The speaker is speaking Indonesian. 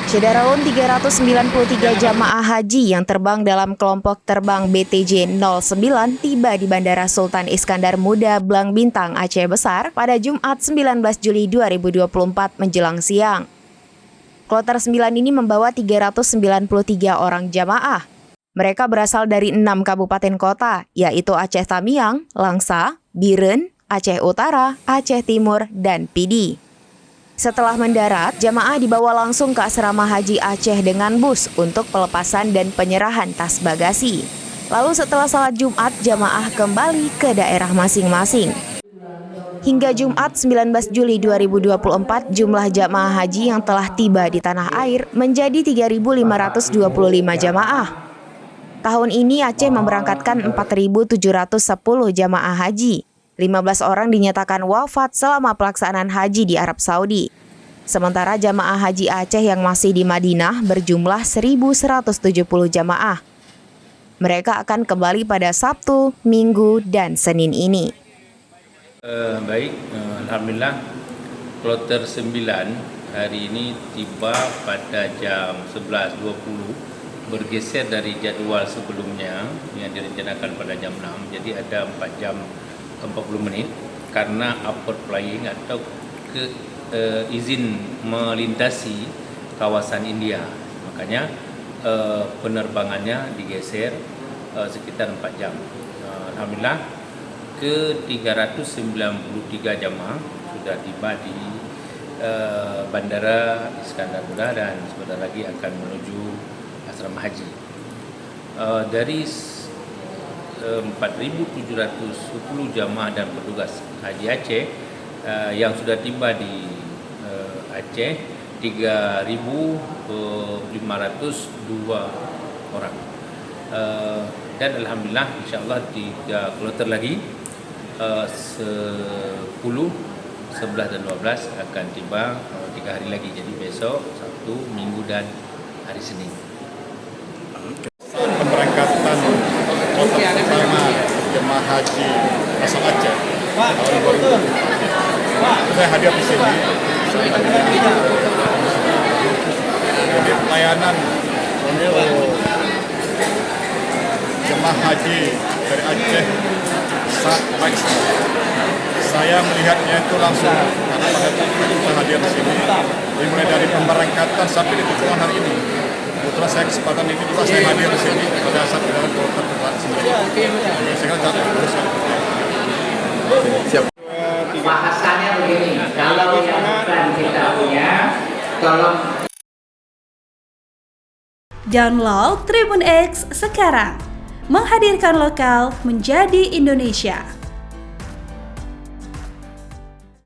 Syederalun 393 jamaah haji yang terbang dalam kelompok terbang BTJ 09 tiba di Bandara Sultan Iskandar Muda Blang Bintang, Aceh Besar pada Jumat 19 Juli 2024 menjelang siang. Kloter 9 ini membawa 393 orang jamaah. Mereka berasal dari 6 kabupaten kota, yaitu Aceh Tamiang, Langsa, Biren, Aceh Utara, Aceh Timur, dan Pidi. Setelah mendarat, jamaah dibawa langsung ke asrama haji Aceh dengan bus untuk pelepasan dan penyerahan tas bagasi. Lalu setelah salat Jumat, jamaah kembali ke daerah masing-masing. Hingga Jumat 19 Juli 2024, jumlah jamaah haji yang telah tiba di tanah air menjadi 3.525 jamaah. Tahun ini Aceh memberangkatkan 4.710 jamaah haji. 15 orang dinyatakan wafat selama pelaksanaan haji di Arab Saudi. Sementara jamaah haji Aceh yang masih di Madinah berjumlah 1.170 jamaah. Mereka akan kembali pada Sabtu, Minggu, dan Senin ini. Alhamdulillah, kloter 9 hari ini tiba pada jam 11.20, bergeser dari jadwal sebelumnya yang direncanakan pada jam 6, jadi ada 4 jam 40 menit karena upward flying atau izin melintasi kawasan India. Makanya penerbangannya digeser sekitar 4 jam. Alhamdulillah, ke 393 jamaah sudah tiba di Bandara Iskandar Muda dan sebentar lagi akan menuju asrama haji. Dari 4.710 jamaah dan petugas haji Aceh yang sudah tiba di Aceh, 3.502 orang. Dan alhamdulillah, insyaallah 3 kloter lagi 10, 11 dan 12 akan tiba 3 hari lagi. Jadi besok, Sabtu, Minggu dan hari Senin. Pemberangkatan kloter pertama jemaah haji asal Aceh tahun 2000. Saya hadir di sini. Jadi pelayanan untuk jemaah haji dari Aceh sangat baik. Saya melihatnya itu langsung karena pada saat kita hadir di sini, dimulai dari pemberangkatan sampai di tujuan hari ini. Kebetulan saya kesempatan ini juga saya hadir di sini pada saat di dalam kloter pertama sendiri. Saya kira terus. Siap. Bahasanya begini, kalau bukan kita punya, tolong download Tribun X sekarang, menghadirkan lokal menjadi Indonesia.